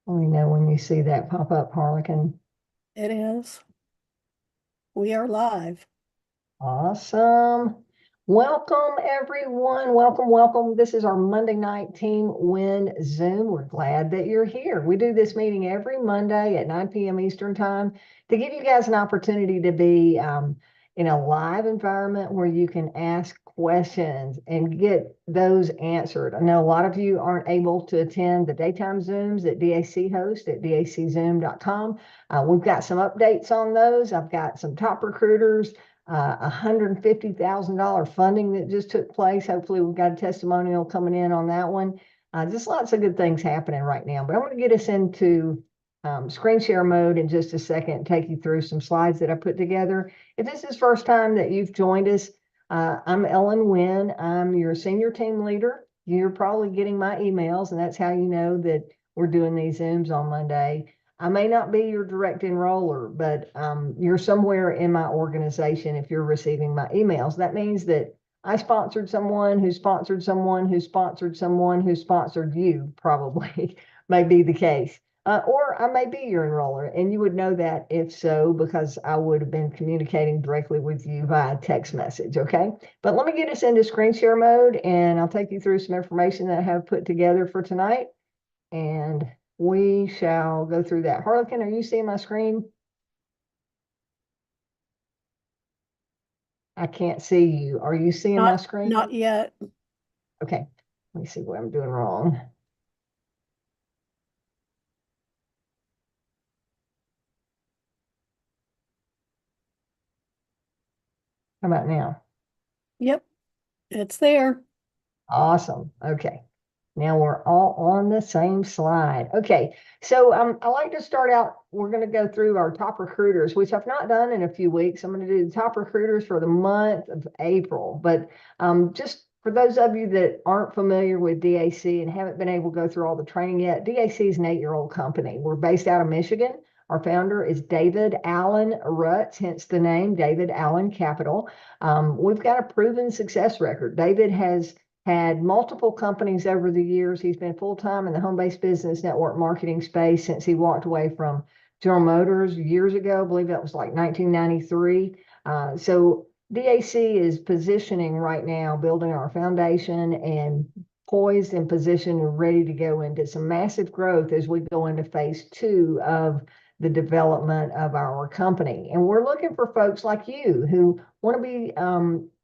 Let me know when you see that pop up, Harlequin. It is. We are live. Awesome. Welcome, everyone. Welcome, welcome. This is our Monday night Team Win Zoom. We're glad that you're here. We do this meeting every Monday at 9 p.m. Eastern Time to give you guys an opportunity to be in a live environment where you can ask questions and get those answered. I know a lot of you aren't able to attend the daytime Zooms that DAC hosts at daczoom.com. We've got some updates on those. I've got some top recruiters, $150,000 funding that just took place. Hopefully we've got a testimonial coming in on that one. Just lots of good things happening right now. But I'm going to get us into screen share mode in just a second, take you through some slides that I put together. If this is first time that you've joined us, I'm Ellen Winn. I'm your senior team leader. You're probably getting my emails, and that's how you know that we're doing these Zooms on Monday. I may not be your direct enroller, but you're somewhere in my organization if you're receiving my emails. That means that I sponsored someone who sponsored someone who sponsored someone who sponsored you, probably may be the case. Or I may be your enroller, and you would know that if so, because I would have been communicating directly with you via text message, okay? But let me get us into screen share mode, and I'll take you through some information that I have put together for tonight. And we shall go through that. Harlequin, are you seeing my screen? I can't see you. Are you seeing my screen? Not yet. Okay, let me see what I'm doing wrong. How about now? Yep, it's there. Awesome. Okay. Now we're all on the same slide. Okay, so I like to start out, we're going to go through our top recruiters, which I've not done in a few weeks. I'm going to do the top recruiters for the month of April. But just for those of you that aren't familiar with DAC and haven't been able to go through all the training yet, DAC is an 8-year-old company. We're based out of Michigan. Our founder is David Allen Rutz, hence the name David Allen Capital. We've got a proven success record. David has had multiple companies over the years. He's been full-time in the home-based business network marketing space since he walked away from General Motors years ago. I believe that was like 1993. So DAC is positioning right now, building our foundation and poised and positioned and ready to go into some massive growth as we go into phase 2 of the development of our company. And we're looking for folks like you who want to be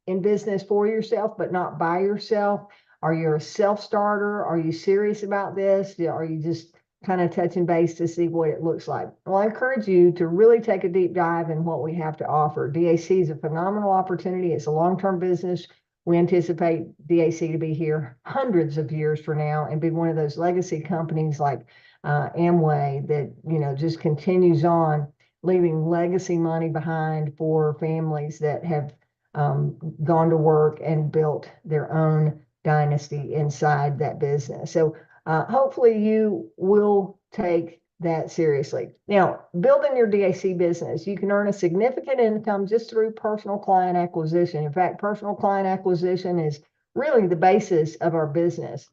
in business for yourself, but not by yourself. Are you a self-starter? Are you serious about this? Are you just kind of touching base to see what it looks like? Well, I encourage you to really take a deep dive in what we have to offer. DAC is a phenomenal opportunity. It's a long-term business. We anticipate DAC to be here hundreds of years from now and be one of those legacy companies like Amway that, you know, just continues on leaving legacy money behind for families that have gone to work and built their own dynasty inside that business. So hopefully you will take that seriously. Now, building your DAC business, you can earn a significant income just through personal client acquisition. In fact, personal client acquisition is really the basis of our business.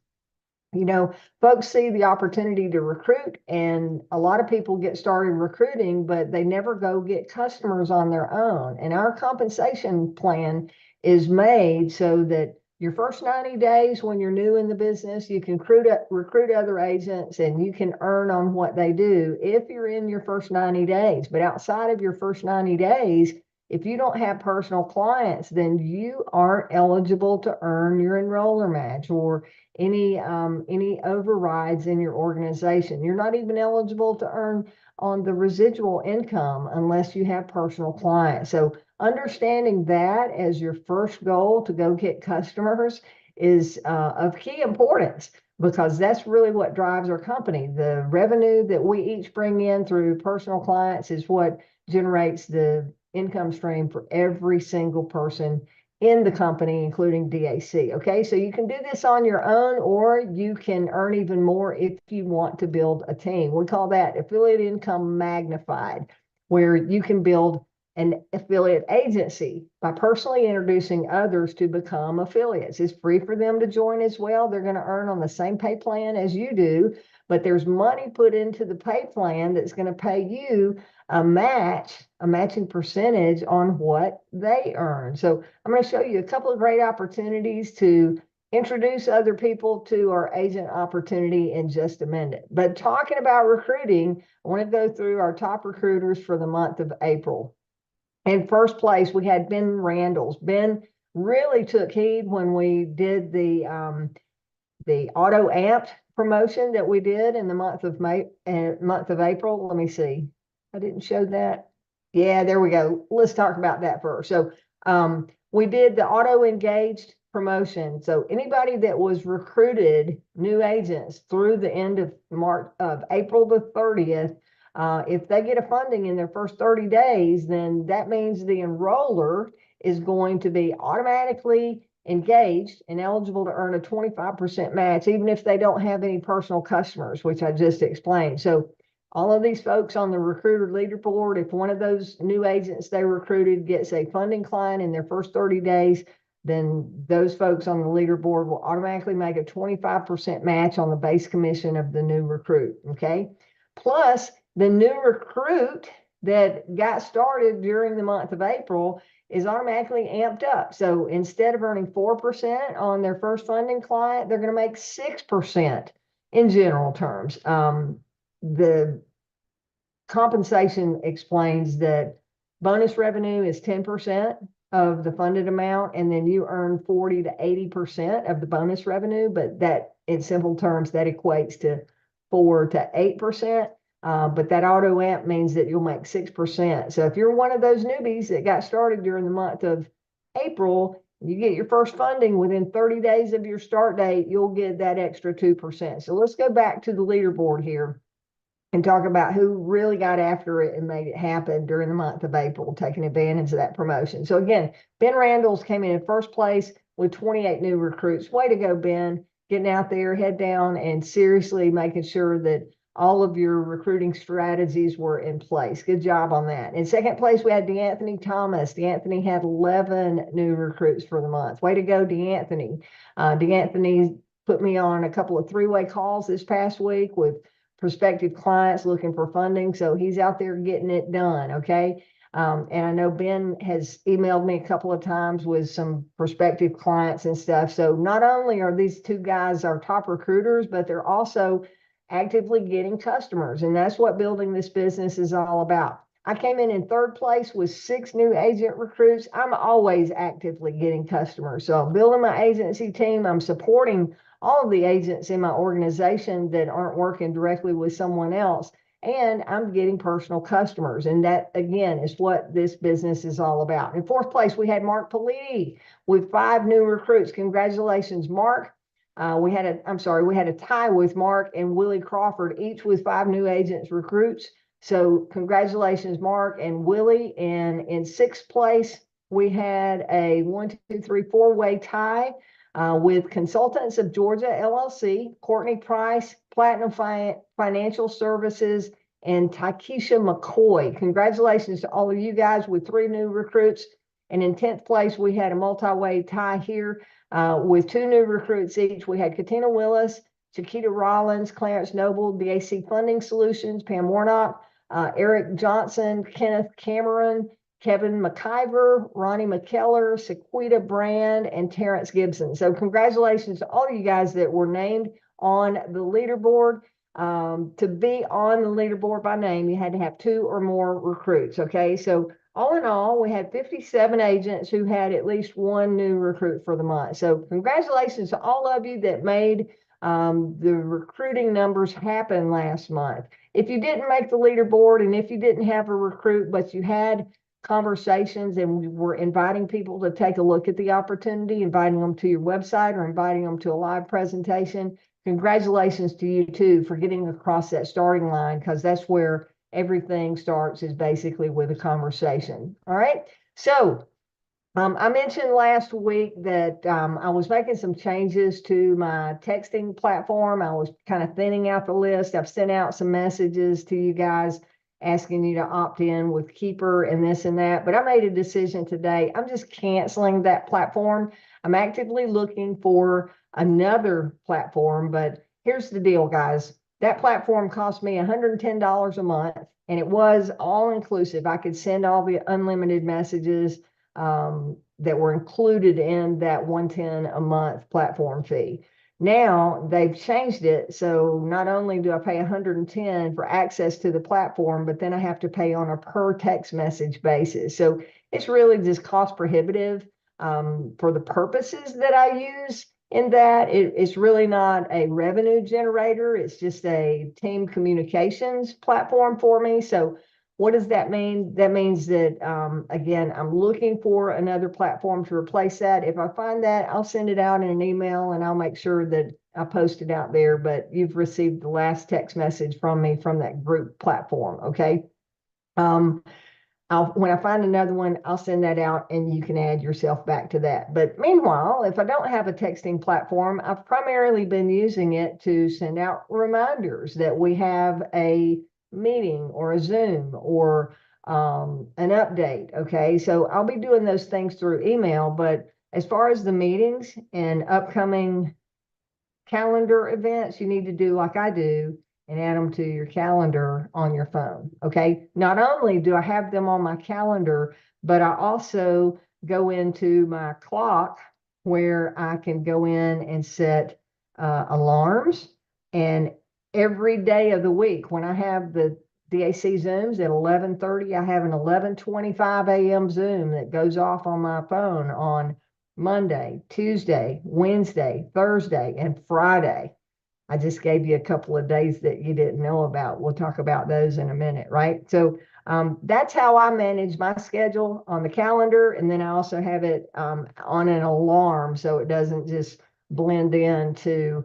You know, folks see the opportunity to recruit, and a lot of people get started recruiting, but they never go get customers on their own. And our compensation plan is made so that your first 90 days when you're new in the business, you can recruit other agents and you can earn on what they do if you're in your first 90 days. But outside of your first 90 days, if you don't have personal clients, then you aren't eligible to earn your enroller match or any overrides in your organization. You're not even eligible to earn on the residual income unless you have personal clients. So understanding that as your first goal to go get customers is of key importance, because that's really what drives our company. The revenue that we each bring in through personal clients is what generates the income stream for every single person in the company, including DAC. Okay, so you can do this on your own, or you can earn even more if you want to build a team. We call that affiliate income magnified, where you can build an affiliate agency by personally introducing others to become affiliates. It's free for them to join as well. They're going to earn on the same pay plan as you do, but there's money put into the pay plan that's going to pay you a matching percentage on what they earn. So I'm going to show you a couple of great opportunities to introduce other people to our agent opportunity in just a minute. But talking about recruiting, I want to go through our top recruiters for the month of April. In first place, we had Ben Randalls. Ben really took heed when we did the auto amped promotion that we did in the month of April. Let me see. I didn't show that. Yeah, there we go. Let's talk about that first. So we did the auto engaged promotion. So anybody that was recruited, new agents through the end of April the 30th, if they get a funding in their first 30 days, then that means the enroller is going to be automatically engaged and eligible to earn a 25% match, even if they don't have any personal customers, which I just explained. So all of these folks on the recruiter leaderboard, if one of those new agents they recruited gets a funding client in their first 30 days, then those folks on the leaderboard will automatically make a 25% match on the base commission of the new recruit, okay? Plus, the new recruit that got started during the month of April is automatically amped up. So instead of earning 4% on their first funding client, they're going to make 6% in general terms. The compensation explains that bonus revenue is 10% of the funded amount, and then you earn 40 to 80% of the bonus revenue, but that in simple terms, that equates to 4 to 8%. But that auto amp means that you'll make 6%. So if you're one of those newbies that got started during the month of April, you get your first funding within 30 days of your start date, you'll get that extra 2%. So let's go back to the leaderboard here and talk about who really got after it and made it happen during the month of April, taking advantage of that promotion. So again, Ben Randalls came in first place with 28 new recruits. Way to go, Ben, getting out there, head down, and seriously making sure that all of your recruiting strategies were in place. Good job on that. In second place, we had DeAnthony Thomas. DeAnthony had 11 new recruits for the month. Way to go, DeAnthony. DeAnthony put me on a couple of three-way calls this past week with prospective clients looking for funding. So he's out there getting it done, okay? And I know Ben has emailed me a couple of times with some prospective clients and stuff. So not only are these two guys our top recruiters, but they're also actively getting customers. And that's what building this business is all about. I came in third place with 6 new agent recruits. I'm always actively getting customers. So I'm building my agency team. I'm supporting all of the agents in my organization that aren't working directly with someone else. And I'm getting personal customers. And that, again, is what this business is all about. In fourth place, we had Mark Politi with 5 new recruits. Congratulations, Mark. We had a tie with Mark and Willie Crawford, each with 5 new agents recruits. So congratulations, Mark and Willie. And in sixth place, we had a 4-way tie with Consultants of Georgia, LLC, Courtney Price, Platinum Financial Services, and Takesha McCoy. Congratulations to all of you guys with 3 new recruits. And in 10th place, we had a multi-way tie here with 2 new recruits each. We had Katina Willis, Chiquita Rollins, Clarence Noble, DAC Funding Solutions, Pam Warnock, Eric Johnson, Kenneth Cameron, Kevin McIver, Ronnie McKellar, Sequita Brand, and Terrence Gibson. So congratulations to all of you guys that were named on the leaderboard. To be on the leaderboard by name, you had to have 2 or more recruits, okay? So all in all, we had 57 agents who had at least 1 new recruit for the month. So congratulations to all of you that made the recruiting numbers happen last month. If you didn't make the leaderboard and if you didn't have a recruit, but you had conversations and we were inviting people to take a look at the opportunity, inviting them to your website or inviting them to a live presentation, congratulations to you too for getting across that starting line, because that's where everything starts, is basically with a conversation. All right. So I mentioned last week that I was making some changes to my texting platform. I was kind of thinning out the list. I've sent out some messages to you guys asking you to opt in with Keeper and this and that. But I made a decision today. I'm just canceling that platform. I'm actively looking for another platform, but here's the deal, guys. That platform cost me $110 a month, and it was all inclusive. I could send all the unlimited messages that were included in that 110 a month platform fee. Now they've changed it. So not only do I pay 110 for access to the platform, but then I have to pay on a per text message basis. So it's really just cost prohibitive for the purposes that I use in that. It's really not a revenue generator. It's just a team communications platform for me. So what does that mean? That means that, again, I'm looking for another platform to replace that. If I find that, I'll send it out in an email and I'll make sure that I post it out there. But you've received the last text message from me from that group platform. Okay. When I find another one, I'll send that out and you can add yourself back to that. But meanwhile, if I don't have a texting platform, I've primarily been using it to send out reminders that we have a meeting or a Zoom or an update. Okay, so I'll be doing those things through email. But as far as the meetings and upcoming calendar events, you need to do like I do and add them to your calendar on your phone. Okay. Not only do I have them on my calendar, but I also go into my clock where I can go in and set alarms. And every day of the week, when I have the DAC Zooms at 11:30, I have an 11:25 a.m. Zoom that goes off on my phone on Monday, Tuesday, Wednesday, Thursday, and Friday. I just gave you a couple of days that you didn't know about. We'll talk about those in a minute, right? So that's how I manage my schedule on the calendar. And then I also have it on an alarm so it doesn't just blend into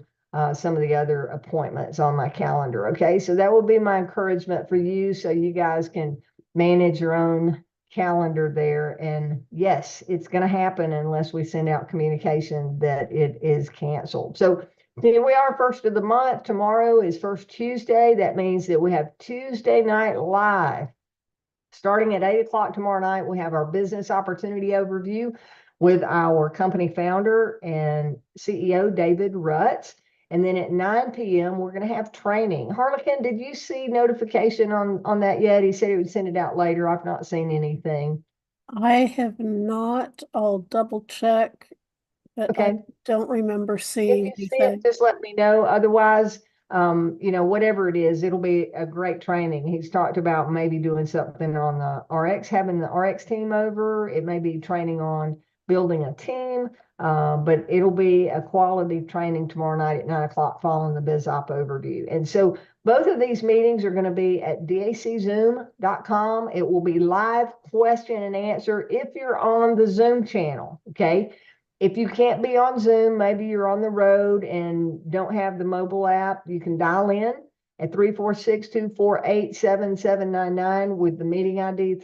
some of the other appointments on my calendar. Okay, so that will be my encouragement for you so you guys can manage your own calendar there. And yes, it's going to happen unless we send out communication that it is canceled. So here we are, first of the month. Tomorrow is First Tuesday. That means that we have Tuesday night live. Starting at 8 o'clock tomorrow night, we have our business opportunity overview with our company founder and CEO, David Rutz. And then at 9 p.m., we're going to have training. Harlequin, did you see notification on that yet? He said he would send it out later. I've not seen anything. I have not. I'll double check, but I Okay. don't remember seeing If you see it, anything. just let me know. Otherwise, whatever it is, it'll be a great training. He's talked about maybe doing something on the RX, having the RX team over. It may be training on building a team, but it'll be a quality training tomorrow night at 9 o'clock following the BizOp overview. And so both of these meetings are going to be at daczoom.com. It will be live question and answer if you're on the Zoom channel. Okay. If you can't be on Zoom, maybe you're on the road and don't have the mobile app, you can dial in at 346-248-7799 with the meeting ID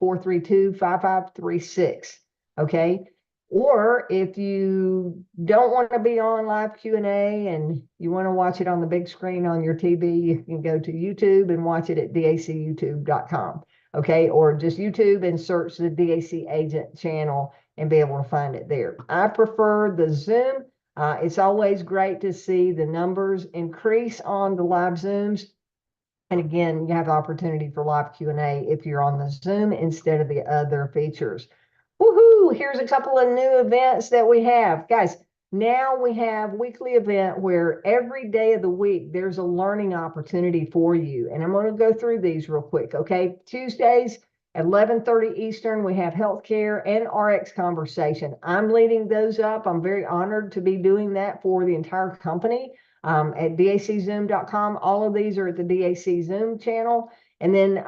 328-432-5536. Okay. Or if you don't want to be on live Q&A and you want to watch it on the big screen on your TV, you can go to YouTube and watch it at dacyoutube.com. Okay. Or just YouTube and search the DAC agent channel and be able to find it there. I prefer the Zoom. It's always great to see the numbers increase on the live Zooms. And again, you have the opportunity for live Q&A if you're on the Zoom instead of the other features. Woohoo! Here's a couple of new events that we have. Guys, now we have weekly event where every day of the week there's a learning opportunity for you. And I'm going to go through these real quick, okay? Tuesdays at 11:30 Eastern, we have healthcare and RX conversation. I'm leading those up. I'm very honored to be doing that for the entire company at daczoom.com. All of these are at the DAC Zoom channel. And then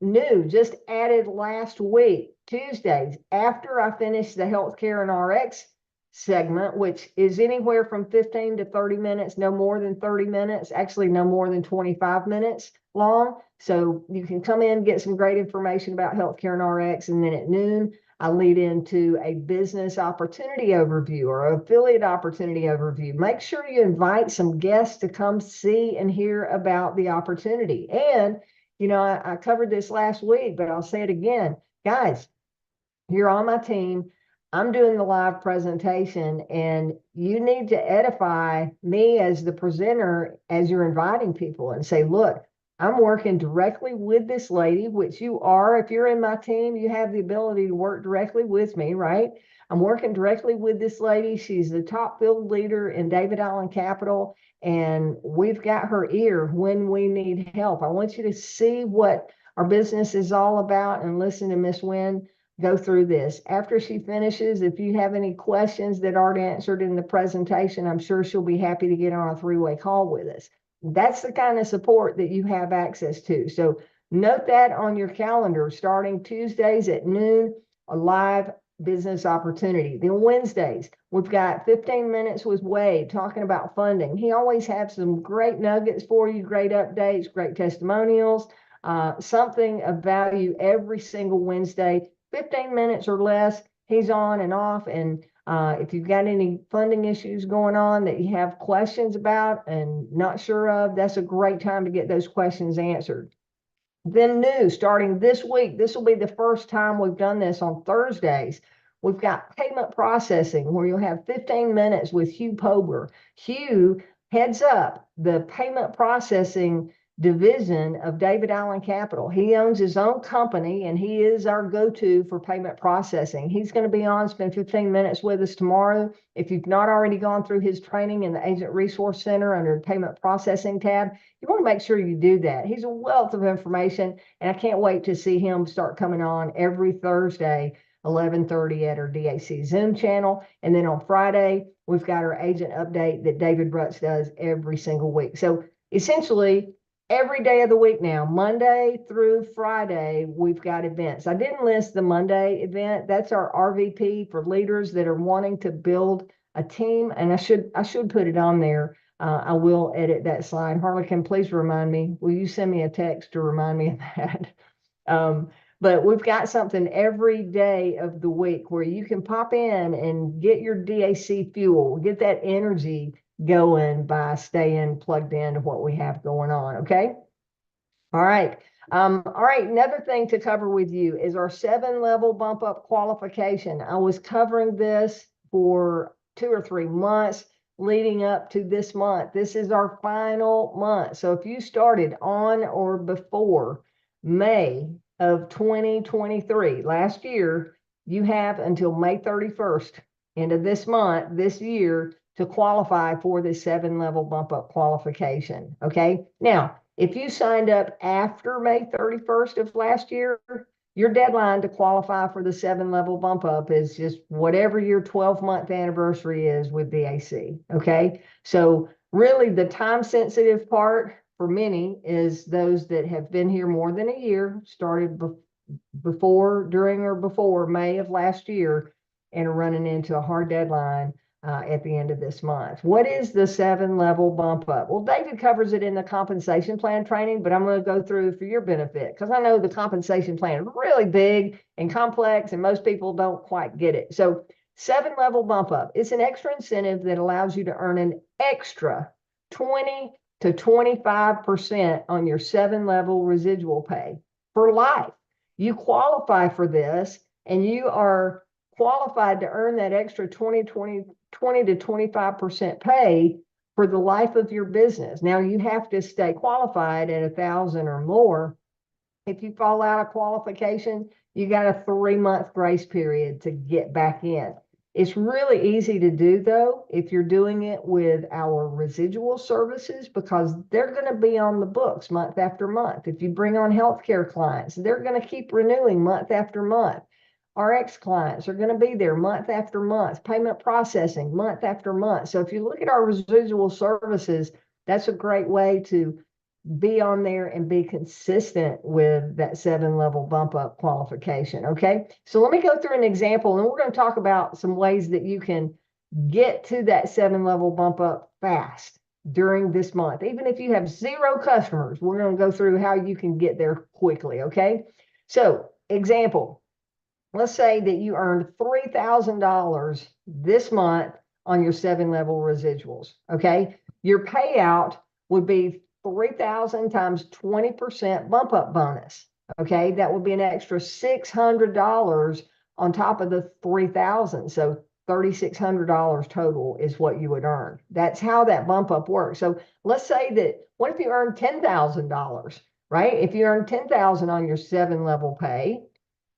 new, just added last week, Tuesdays, after I finish the healthcare and RX segment, which is anywhere from 15 to 30 minutes, no more than 30 minutes, actually no more than 25 minutes long. So you can come in, get some great information about healthcare and RX. And then at noon, I lead into a business opportunity overview or affiliate opportunity overview. Make sure you invite some guests to come see and hear about the opportunity. And, you know, I covered this last week, but I'll say it again. Guys, you're on my team. I'm doing the live presentation, and you need to edify me as the presenter as you're inviting people and say, look, I'm working directly with this lady, which you are. If you're in my team, you have the ability to work directly with me, right? I'm working directly with this lady. She's the top field leader in David Allen Capital, and we've got her ear when we need help. I want you to see what our business is all about and listen to Miss Winn go through this. After she finishes, if you have any questions that aren't answered in the presentation, I'm sure she'll be happy to get on a three-way call with us. That's the kind of support that you have access to. So note that on your calendar, starting Tuesdays at noon, a live business opportunity. Then Wednesdays, we've got 15 minutes with Wade talking about funding. He always has some great nuggets for you, great updates, great testimonials, something of value every single Wednesday. 15 minutes or less, he's on and off. And if you've got any funding issues going on that you have questions about and not sure of, that's a great time to get those questions answered. Then new, starting this week, this will be the first time we've done this on Thursdays. We've got payment processing where you'll have 15 minutes with Hugh Pober. Hugh heads up the payment processing division of David Allen Capital. He owns his own company, and he is our go-to for payment processing. He's going to be on, spend 15 minutes with us tomorrow. If you've not already gone through his training in the Agent Resource Center under the Payment Processing tab, you want to make sure you do that. He's a wealth of information, and I can't wait to see him start coming on every Thursday, 11:30 at our DAC Zoom channel. And then on Friday, we've got our agent update that David Brutz does every single week. So essentially, every day of the week now, Monday through Friday, we've got events. I didn't list the Monday event. That's our RVP for leaders that are wanting to build a team. And I should put it on there. I will edit that slide. Harlequin, please remind me. Will you send me a text to remind me of that? But we've got something every day of the week where you can pop in and get your DAC fuel, get that energy going by staying plugged into what we have going on. Okay. All right. All right. Another thing to cover with you is our 7-level bump up qualification. I was covering this for 2 or 3 months leading up to this month. This is our final month. So if you started on or before May of 2023, last year, you have until May 31st, end of this month, this year, to qualify for the 7-level bump up qualification. Okay. Now, if you signed up after May 31st of last year, your deadline to qualify for the 7-level bump up is just whatever your 12-month anniversary is with DAC. Okay. So really the time sensitive part for many is those that have been here more than a year, started before, during, or before May of last year, and are running into a hard deadline at the end of this month. What is the 7-level bump up? Well, David covers it in the compensation plan training, but I'm going to go through for your benefit because I know the compensation plan is really big and complex and most people don't quite get it. So 7-level bump up, it's an extra incentive that allows you to earn an extra 20 to 25% on your 7-level residual pay for life. You qualify for this and you are qualified to earn that extra 20 to 25% pay for the life of your business. Now you have to stay qualified at 1,000 or more. If you fall out of qualification, you got a 3-month grace period to get back in. It's really easy to do though, if you're doing it with our residual services, because they're going to be on the books month after month. If you bring on healthcare clients, they're going to keep renewing month after month. RX clients are going to be there month after month, payment processing month after month. So if you look at our residual services, that's a great way to be on there and be consistent with that 7-level bump up qualification. Okay. So let me go through an example and we're going to talk about some ways that you can get to that 7-level bump up fast during this month. Even if you have 0 customers, we're going to go through how you can get there quickly. Okay. So example, let's say that you earned $3,000 this month on your 7-level residuals, okay? Your payout would be 3,000 times 20% bump up bonus, okay? That would be an extra $600 on top of the 3,000. So $3,600 total is what you would earn. That's how that bump up works. So let's say that, what if you earn $10,000, right? If you earn 10,000 on your 7-level pay,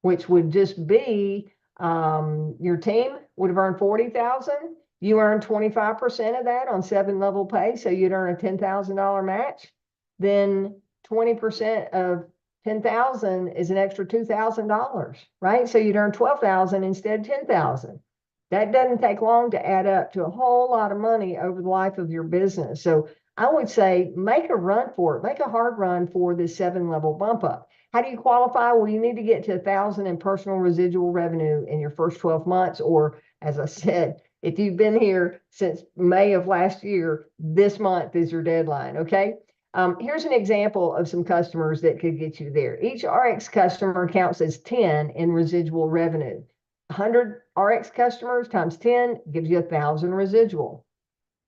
which would just be, your team would have earned 40,000. You earn 25% of that on 7-level pay, so you'd earn a $10,000 match. Then 20% of 10,000 is an extra $2,000, right? So you'd earn 12,000 instead of 10,000. That doesn't take long to add up to a whole lot of money over the life of your business. So I would say make a run for it, make a hard run for this 7-level bump up. How do you qualify? Well, you need to get to 1,000 in personal residual revenue in your first 12 months, or as I said, if you've been here since May of last year, this month is your deadline, okay? Here's an example of some customers that could get you there. Each RX customer counts as 10 in residual revenue. 100 RX customers times 10 gives you 1,000 residual.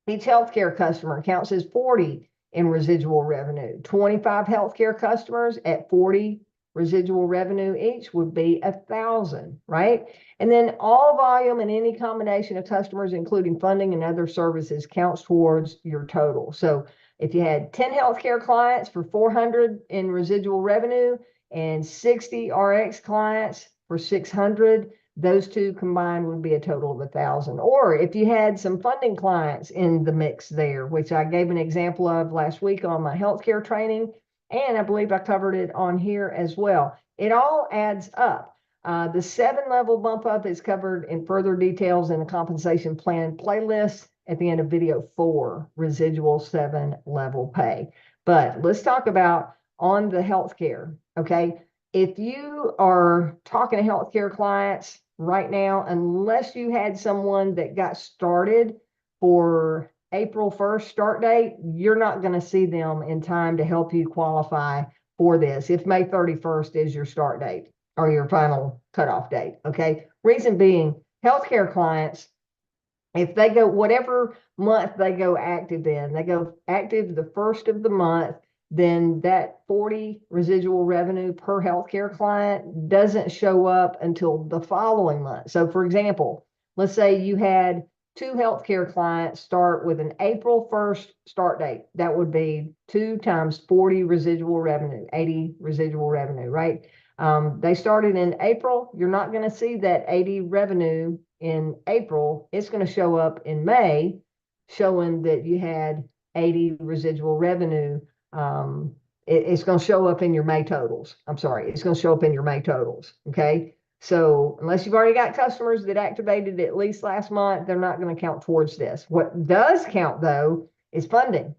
Each healthcare customer counts as 40 in residual revenue. 25 healthcare customers at 40 residual revenue each would be 1,000, right? And then all volume and any combination of customers, including funding and other services, counts towards your total. So if you had 10 healthcare clients for 400 in residual revenue and 60 RX clients for 600, those two combined would be a total of 1,000. Or if you had some funding clients in the mix there, which I gave an example of last week on my healthcare training, and I believe I covered it on here as well. It all adds up. The 7-level bump up is covered in further details in the compensation plan playlist at the end of video 4, residual 7-level pay. But let's talk about on the healthcare, okay? If you are talking to healthcare clients right now, unless you had someone that got started for April 1st start date, you're not going to see them in time to help you qualify for this if May 31st is your start date or your final cutoff date, okay? Reason being, healthcare clients, if they go whatever month they go active in, they go active the first of the month, then that 40 residual revenue per healthcare client doesn't show up until the following month. So for example, let's say you had 2 healthcare clients start with an April 1st start date. That would be 2 times 40 residual revenue, 80 residual revenue, right? They started in April. You're not going to see that 80 revenue in April. It's going to show up in May, showing that you had 80 residual revenue. It's going to show up in your May totals. I'm sorry, it's going to show up in your May totals. Okay. So unless you've already got customers that activated at least last month, they're not going to count towards this. What does count though is funding.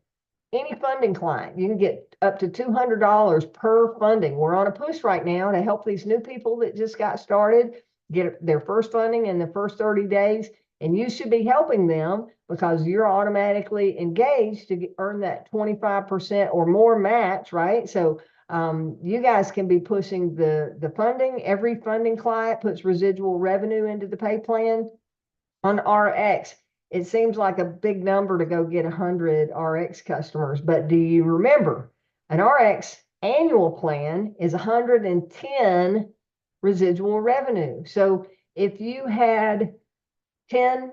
Any funding client, you can get up to $200 per funding. We're on a push right now to help these new people that just got started get their first funding in the first 30 days. And you should be helping them because you're automatically engaged to earn that 25% or more match, right? So you guys can be pushing the funding. Every funding client puts residual revenue into the pay plan. On RX, it seems like a big number to go get 100 RX customers, but do you remember an RX annual plan is 110 residual revenue? So if you had 10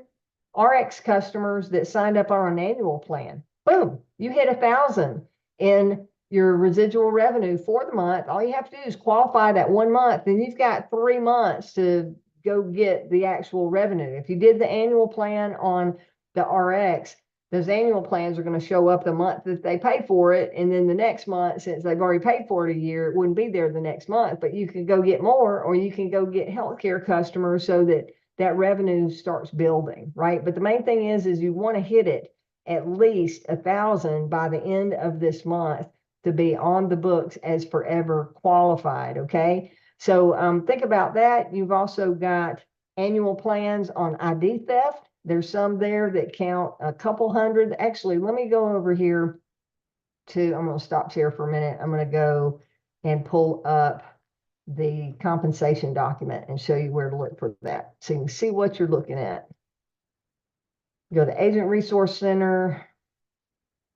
RX customers that signed up on an annual plan, boom, you hit 1,000 in your residual revenue for the month. All you have to do is qualify that 1 month, and you've got 3 months to go get the actual revenue. If you did the annual plan on the RX, those annual plans are going to show up the month that they pay for it. And then the next month, since they've already paid for it a year, it wouldn't be there the next month, but you can go get more, or you can go get healthcare customers so that that revenue starts building, right? But the main thing is you want to hit it at least 1,000 by the end of this month to be on the books as forever qualified, okay? So think about that. You've also got annual plans on ID theft. There's some there that count a couple hundred. Actually, let me go over here to, I'm going to stop share for a minute. I'm going to go and pull up the compensation document and show you where to look for that. So you can see what you're looking at. Go to Agent Resource Center,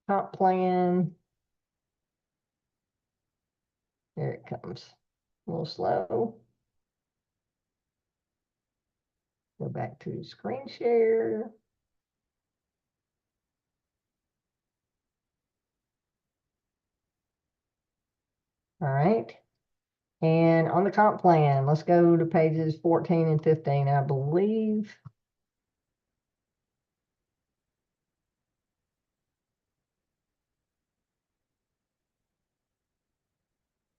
comp plan. There it comes. A little slow. Go back to screen share. All right. And on the comp plan, let's go to pages 14 and 15, I believe.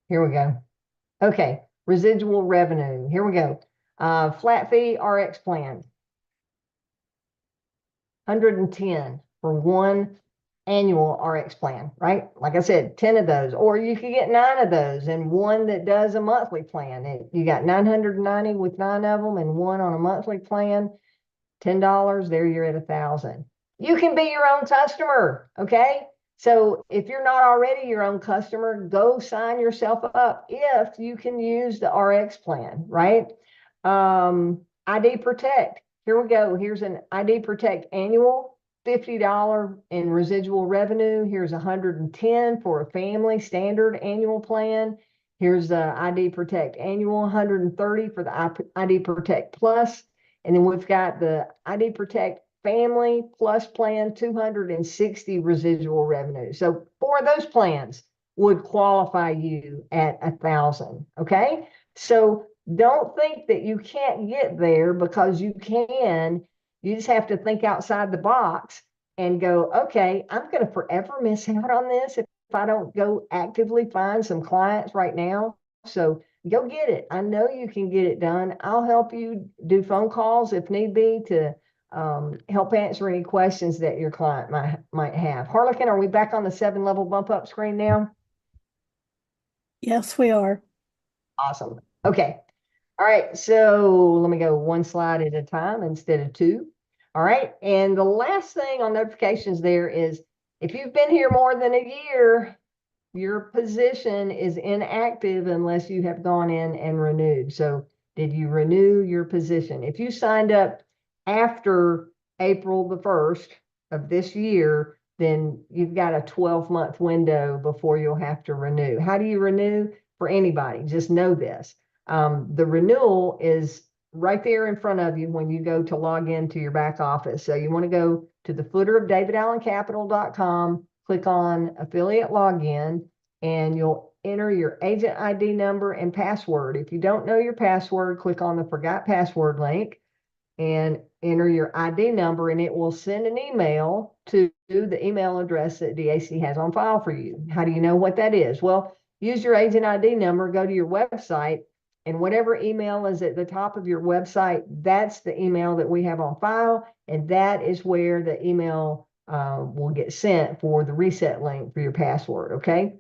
Here we go. Okay, residual revenue. Here we go. Flat fee RX plan. 110 for one annual RX plan, right? Like I said, 10 of those, or you could get 9 of those and one that does a monthly plan. You got 990 with 9 of them and one on a monthly plan, $10, there you're at 1,000. You can be your own customer, okay? So if you're not already your own customer, go sign yourself up if you can use the RX plan, right? ID Protect. Here we go. Here's an ID Protect annual, $50 in residual revenue. Here's 110 for a family standard annual plan. Here's the ID Protect annual, 130 for the ID Protect Plus. And then we've got the ID Protect Family Plus plan, 260 residual revenue. So 4 of those plans would qualify you at 1,000. Okay. So don't think that you can't get there, because you can. You just have to think outside the box and go, okay, I'm going to forever miss out on this if I don't go actively find some clients right now. So go get it. I know you can get it done. I'll help you do phone calls if need be to help answer any questions that your client might have. Harlequin, are we back on the 7-level bump up screen now? Yes, we are. Awesome. Okay. All right. So let me go one slide at a time instead of 2. All right. And the last thing on notifications there is, if you've been here more than a year, your position is inactive unless you have gone in and renewed. So did you renew your position? If you signed up after April the 1st of this year, then you've got a 12-month window before you'll have to renew. How do you renew? For anybody, just know this. The renewal is right there in front of you when you go to log into your back office. So you want to go to the footer of davidallencapital.com, click on affiliate login, and you'll enter your agent ID number and password. If you don't know your password, click on the forgot password link and enter your ID number, and it will send an email to the email address that DAC has on file for you. How do you know what that is? Well, use your agent ID number, go to your website, and whatever email is at the top of your website, that's the email that we have on file, and that is where the email will get sent for the reset link for your password, okay?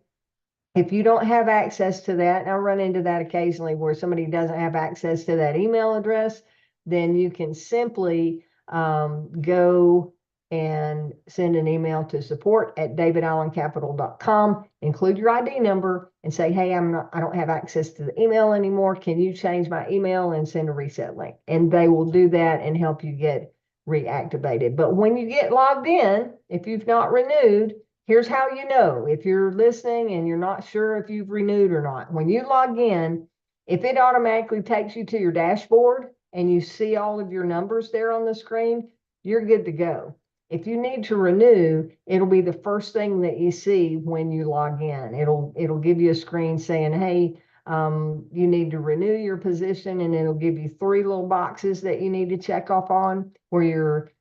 If you don't have access to that, and I run into that occasionally where somebody doesn't have access to that email address, then you can simply go and send an email to support@davidallencapital.com, include your ID number and say, hey, I don't have access to the email anymore. Can you change my email and send a reset link? And they will do that and help you get reactivated. But when you get logged in, if you've not renewed, here's how you know if you're listening and you're not sure if you've renewed or not. When you log in, if it automatically takes you to your dashboard and you see all of your numbers there on the screen, you're good to go. If you need to renew, it'll be the first thing that you see when you log in. It'll give you a screen saying, hey, you need to renew your position, and it'll give you 3 little boxes that you need to check off on where you're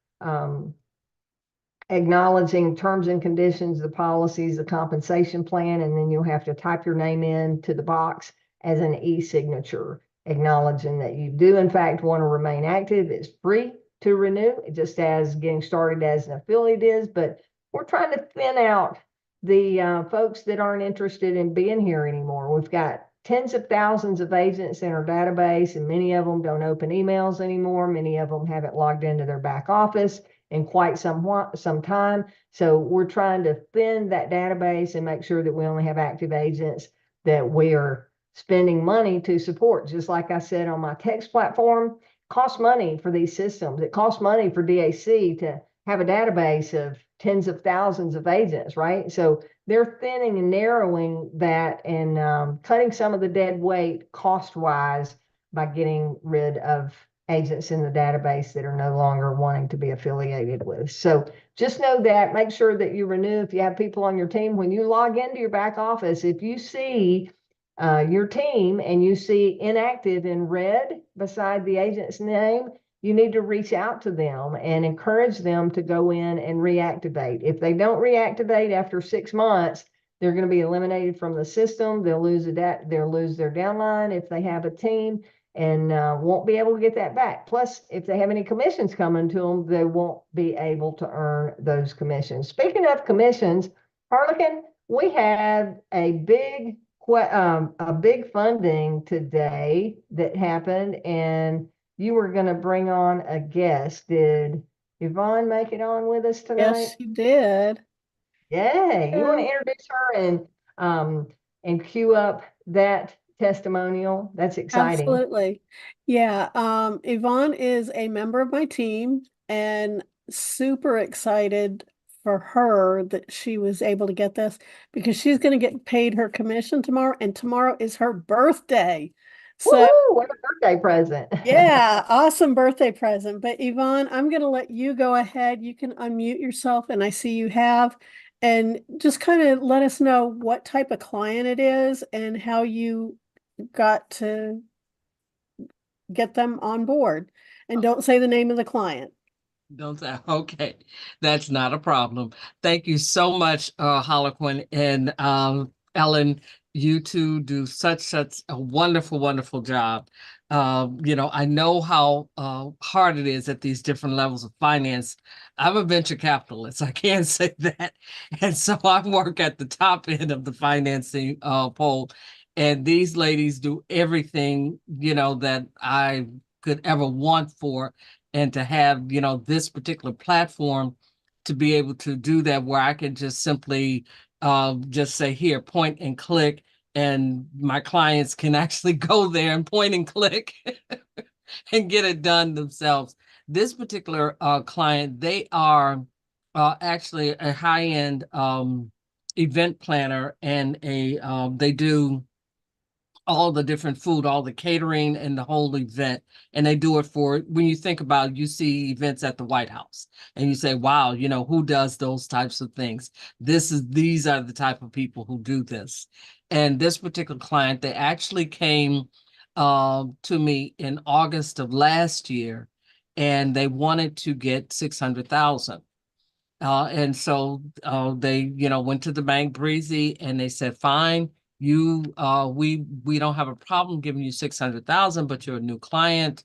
acknowledging terms and conditions, the policies, the compensation plan, and then you'll have to type your name into the box as an e-signature, acknowledging that you do in fact want to remain active. It's free to renew, just as getting started as an affiliate is, but we're trying to thin out the folks that aren't interested in being here anymore. We've got tens of thousands of agents in our database, and many of them don't open emails anymore. Many of them haven't logged into their back office in quite some time. So we're trying to thin that database and make sure that we only have active agents that we are spending money to support. Just like I said on my text platform, costs money for these systems. It costs money for DAC to have a database of tens of thousands of agents, right? So they're thinning and narrowing that and cutting some of the dead weight cost wise by getting rid of agents in the database that are no longer wanting to be affiliated with. So just know that, make sure that you renew if you have people on your team. When you log into your back office, if you see your team and you see inactive in red beside the agent's name, you need to reach out to them and encourage them to go in and reactivate. If they don't reactivate after 6 months, they're going to be eliminated from the system. They'll lose they'll lose their downline if they have a team, and won't be able to get that back. Plus, if they have any commissions coming to them, they won't be able to earn those commissions. Speaking of commissions, Harlequin, we had a big funding today that happened, and you were going to bring on a guest. Did Yvonne make it on with us tonight? Yes, she did. Yay. You want to Yeah. introduce her and cue up that testimonial? That's exciting. Absolutely. Yeah. Yvonne is a member of my team and super excited for her that she was able to get this because she's going to get paid her commission tomorrow, and tomorrow is her birthday. So, Woohoo! What a birthday present. yeah, awesome birthday present. But Yvonne, I'm going to let you go ahead. You can unmute yourself, and I see you have, and just kind of let us know what type of client it is and how you got to get them on board. And don't say the name of the client. Don't say, okay, that's not a problem. Thank you so much, Harlequin and Ellen. You two do such a wonderful, wonderful job. I know how hard it is at these different levels of finance. I'm a venture capitalist, I can't say that. And so I work at the top end of the financing pole. And these ladies do everything, that I could ever want for, and to have, this particular platform to be able to do that, where I can just simply just say, here, point and click, and my clients can actually go there and point and click and get it done themselves. This particular client, they are actually a high-end event planner, and they do all the different food, all the catering and the whole event. And they do it for, when you think about it, you see events at the White House and you say, wow, who does those types of things? These are the type of people who do this. And this particular client, they actually came to me in August of last year, and they wanted to get 600,000. And so they, went to the bank breezy, and they said, fine, we don't have a problem giving you 600,000, but you're a new client.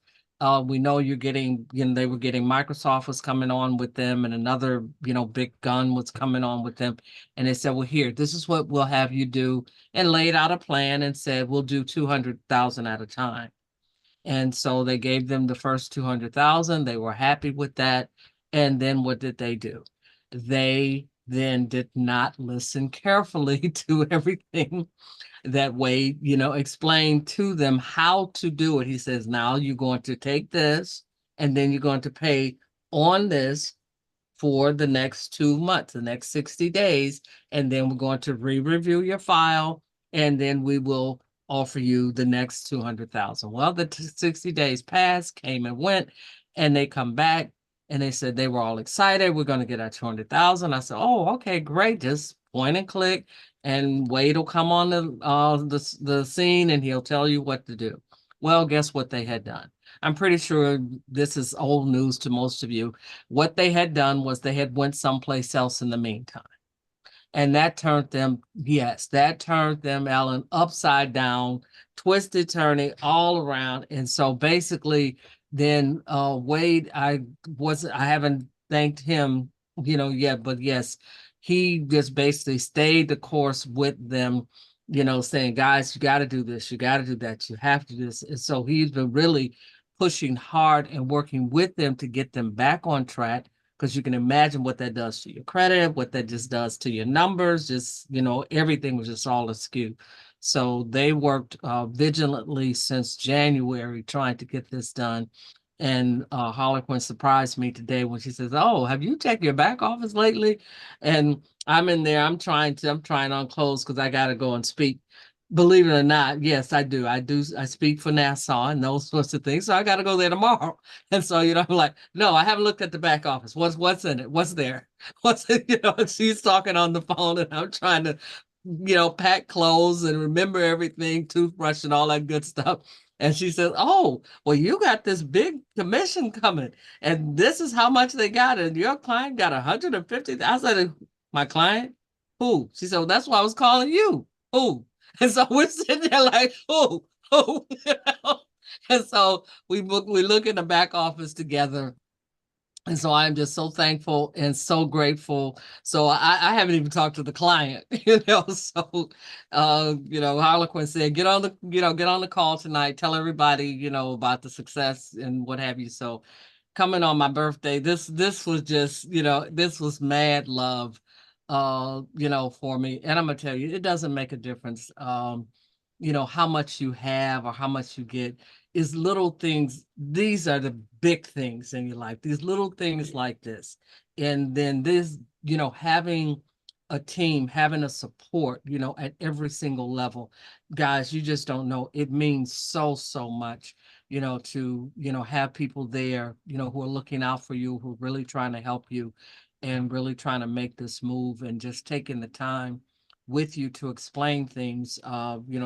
We know you're getting, they were getting, Microsoft was coming on with them, and another, big gun was coming on with them. And they said, well, here, this is what we'll have you do, and laid out a plan and said, we'll do 200,000 at a time. And so they gave them the first 200,000. They were happy with that. And then what did they do? They then did not listen carefully to everything that Wade, explained to them how to do it. He says, now you're going to take this, and then you're going to pay on this for the next 2 months, the next 60 days. And then we're going to re-review your file, and then we will offer you the next 200,000. Well, the 60 days passed, came and went, and they come back. And they said they were all excited. We're going to get our 200,000. I said, oh, okay, great. Just point and click, and Wade will come on the scene, and he'll tell you what to do. Well, guess what they had done? I'm pretty sure this is old news to most of you. What they had done was they had went someplace else in the meantime. And that turned them, Ellen, upside down, twisted, turning all around. And so basically, then Wade, I haven't thanked him, yet, but yes, he just basically stayed the course with them, saying, guys, you got to do this, you got to do that, you have to do this. And so he's been really pushing hard and working with them to get them back on track, because you can imagine what that does to your credit, what that just does to your numbers, just, everything was just all askew. So they worked vigilantly since January trying to get this done. And Harlequin surprised me today when she says, "Oh, have you checked your back office lately?" And I'm in there. I'm trying on clothes because I got to go and speak. Believe it or not, yes, I do. I speak for Nassau and those sorts of things. So I got to go there tomorrow. And so, I'm like, no, I haven't looked at the back office. What's in it? What's there? What's it? She's talking on the phone and I'm trying to, pack clothes and remember everything, toothbrush and all that good stuff. And she says, "Oh, well, you got this big commission coming, and this is how much they got, and your client got 150." I said, "My client? Who?" She said, "Well, that's why I was calling you. Who?" And so we're sitting there like, who? Who? And so we look in the back office together. And so I'm just so thankful and so grateful. So I haven't even talked to the client, So Harlequin said, get on the call tonight, tell everybody, about the success and what have you. So coming on my birthday, this was just, this was mad love, for me. And I'm gonna tell you, it doesn't make a difference, how much you have or how much you get. Is little things. These are the big things in your life, these little things like this. And then this, having a team, having a support, at every single level. Guys, you just don't know. It means so, so much, to, have people there, who are looking out for you, who are really trying to help you and really trying to make this move and just taking the time with you to explain things,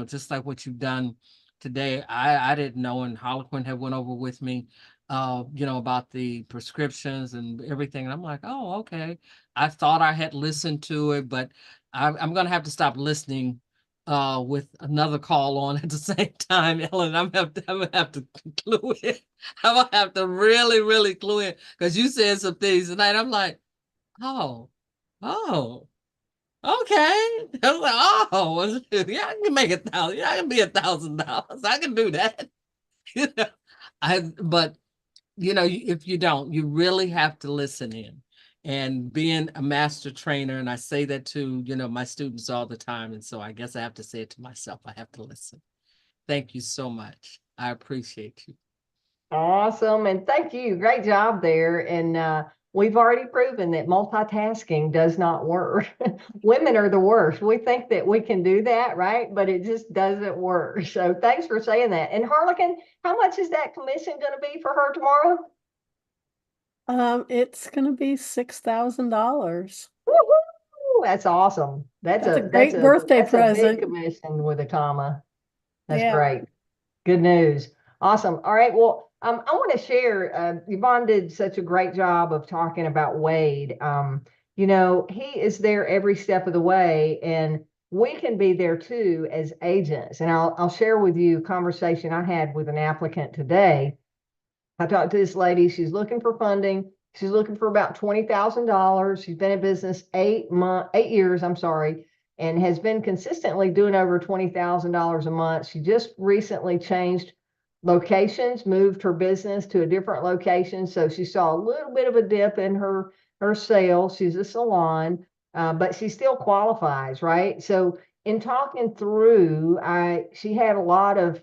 just like what you've done today. I didn't know, and Harlequin had went over with me, about the prescriptions and everything. And I'm like, oh, okay. I thought I had listened to it, but I'm going to have to stop listening with another call on at the same time, Ellen. I'm gonna have to clue in. I'm gonna have to really, really clue in because you said some things tonight. I'm like, oh, oh. Okay. I was like, oh, yeah, I can make 1,000. Yeah, I can be $1,000. I can do that. You know, but if you don't, you really have to listen in. And being a master trainer, and I say that to, my students all the time. And so I guess I have to say it to myself. I have to listen. Thank you so much. I appreciate you. Awesome. And thank you. Great job there. And we've already proven that multitasking does not work. Women are the worst. We think that we can do that, right? But it just doesn't work. So thanks for saying that. And Harlequin, how much is that commission going to be for her tomorrow? It's gonna be $6,000. Woo-hoo! That's awesome. That's a great birthday that's a big present. commission with a comma. That's Yeah. great. Good news. Awesome. All right. Well, I want to share, Yvonne did such a great job of talking about Wade. He is there every step of the way, and we can be there too as agents. And I'll share with you a conversation I had with an applicant today. I talked to this lady. She's looking for funding. She's looking for about $20,000. She's been in business 8 years, I'm sorry, and has been consistently doing over $20,000 a month. She just recently changed locations, moved her business to a different location. So she saw a little bit of a dip in her sales. She's a salon, but she still qualifies, right? So in talking through, she had a lot of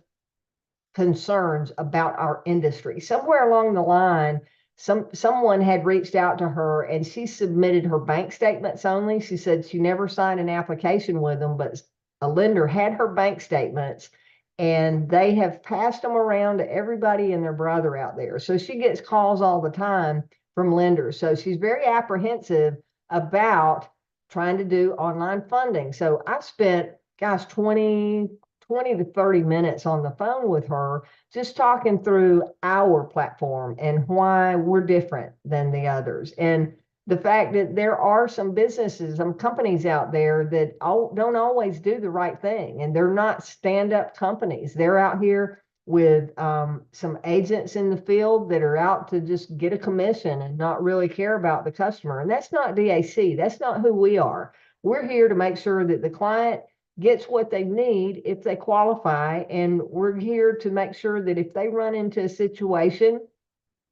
concerns about our industry. Somewhere along the line, someone had reached out to her and she submitted her bank statements only. She said she never signed an application with them, but a lender had her bank statements and they have passed them around to everybody and their brother out there. So she gets calls all the time from lenders. So she's very apprehensive about trying to do online funding. So I spent, gosh, 20 to 30 minutes on the phone with her, just talking through our platform and why we're different than the others. And the fact that there are some businesses, some companies out there that don't always do the right thing. And they're not stand-up companies. They're out here with some agents in the field that are out to just get a commission and not really care about the customer. And that's not DAC. That's not who we are. We're here to make sure that the client gets what they need if they qualify. And we're here to make sure that if they run into a situation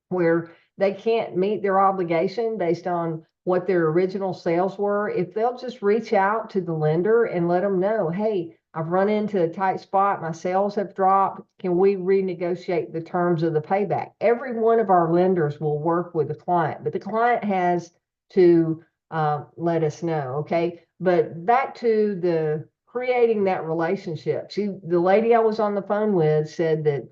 where they can't meet their obligation based on what their original sales were, if they'll just reach out to the lender and let them know, hey, I've run into a tight spot. My sales have dropped. Can we renegotiate the terms of the payback? Every one of our lenders will work with the client, but the client has to let us know. Okay. But back to the creating that relationship. The lady I was on the phone with said that,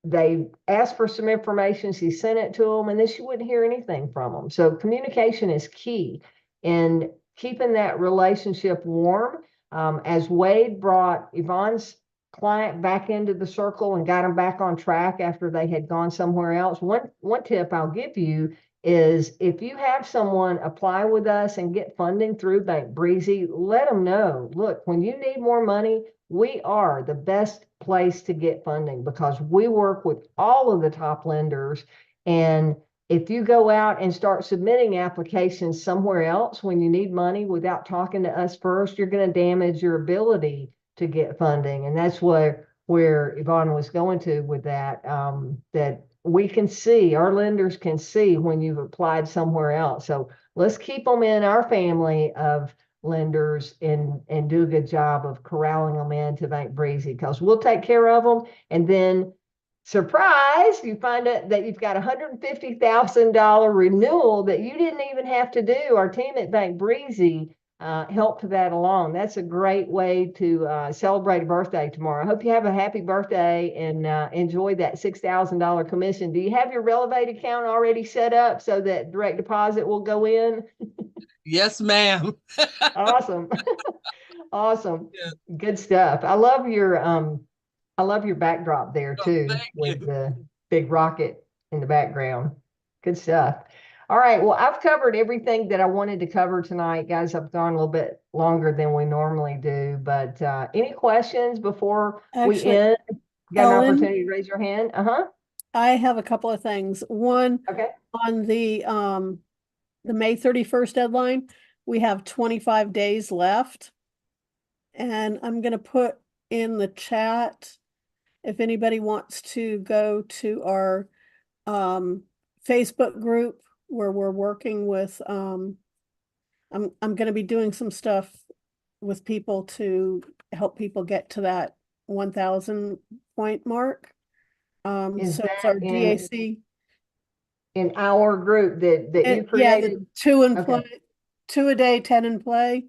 they asked for some information, she sent it to them, and then she wouldn't hear anything from them. So communication is key, and keeping that relationship warm. As Wade brought Yvonne's client back into the circle and got them back on track after they had gone somewhere else, one tip I'll give you is, if you have someone apply with us and get funding through Bank Breezy, let them know, look, when you need more money, we are the best place to get funding because we work with all of the top lenders. And if you go out and start submitting applications somewhere else when you need money without talking to us first, you're going to damage your ability to get funding. And that's where Yvonne was going to with that, that we can see, our lenders can see when you've applied somewhere else. So let's keep them in our family of lenders and do a good job of corralling them into Bank Breezy, because we'll take care of them. And then, surprise, you find out that you've got $150,000 renewal that you didn't even have to do. Our team at Bank Breezy helped that along. That's a great way to celebrate a birthday tomorrow. I hope you have a happy birthday and enjoy that $6,000 commission. Do you have your Relevate account already set up so that direct deposit will go in? Yes, ma'am. Awesome. Awesome. Yeah. Good stuff. I love your backdrop there too, Thank with you. the big rocket in the background. Good stuff. All right. Well, I've covered everything that I wanted to cover tonight, guys. I've gone a little bit longer than we normally do, but any questions before we Actually, end? You got an Ellen, opportunity to raise your hand. I have a couple of things. One, Okay. on the May 31st deadline, we have 25 days left. And I'm going to put in the chat if anybody wants to go to our Facebook group where we're working with, I'm going to be doing some stuff with people to help people get to that 1,000 point mark. Is So it's that our DAC. in our group that you Yeah, created? the 2 in Okay. play, 2 a day, 10 in play.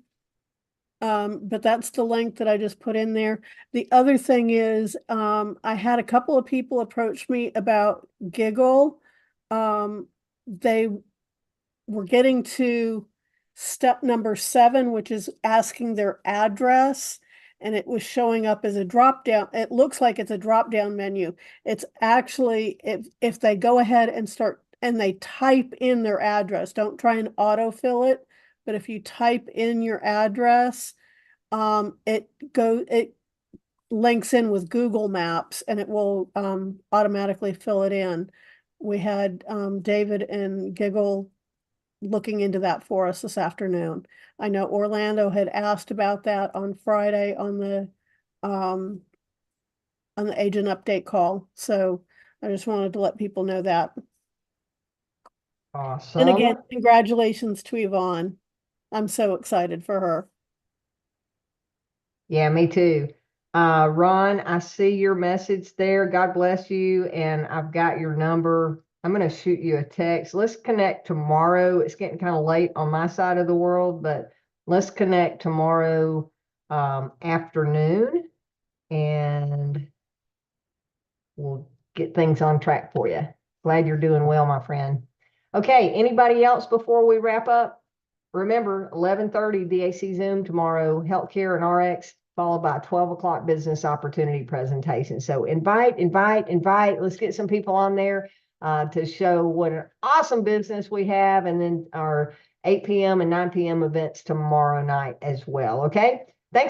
But that's the link that I just put in there. The other thing is, I had a couple of people approach me about Giggle. They were getting to step number 7, which is asking their address, and it was showing up as a drop down. It looks like it's a drop down menu. It's actually, if they go ahead and start and they type in their address, don't try and autofill it. But if you type in your address, it links in with Google Maps and it will automatically fill it in. We had David and Giggle looking into that for us this afternoon. I know Orlando had asked about that on Friday on the agent update call. So I just wanted to let people know that. Awesome. And again, congratulations to Yvonne. I'm so excited for her. Yeah, me too. Ron, I see your message there. God bless you. And I've got your number. I'm going to shoot you a text. Let's connect tomorrow. It's getting kind of late on my side of the world, but let's connect tomorrow afternoon and we'll get things on track for you. Glad you're doing well, my friend. Okay, anybody else before we wrap up? Remember, 11:30 DAC Zoom tomorrow, healthcare and RX, followed by a 12 o'clock business opportunity presentation. So invite. Let's get some people on there to show what an awesome business we have. And then our 8 p.m. and 9 p.m. events tomorrow night as well. Okay.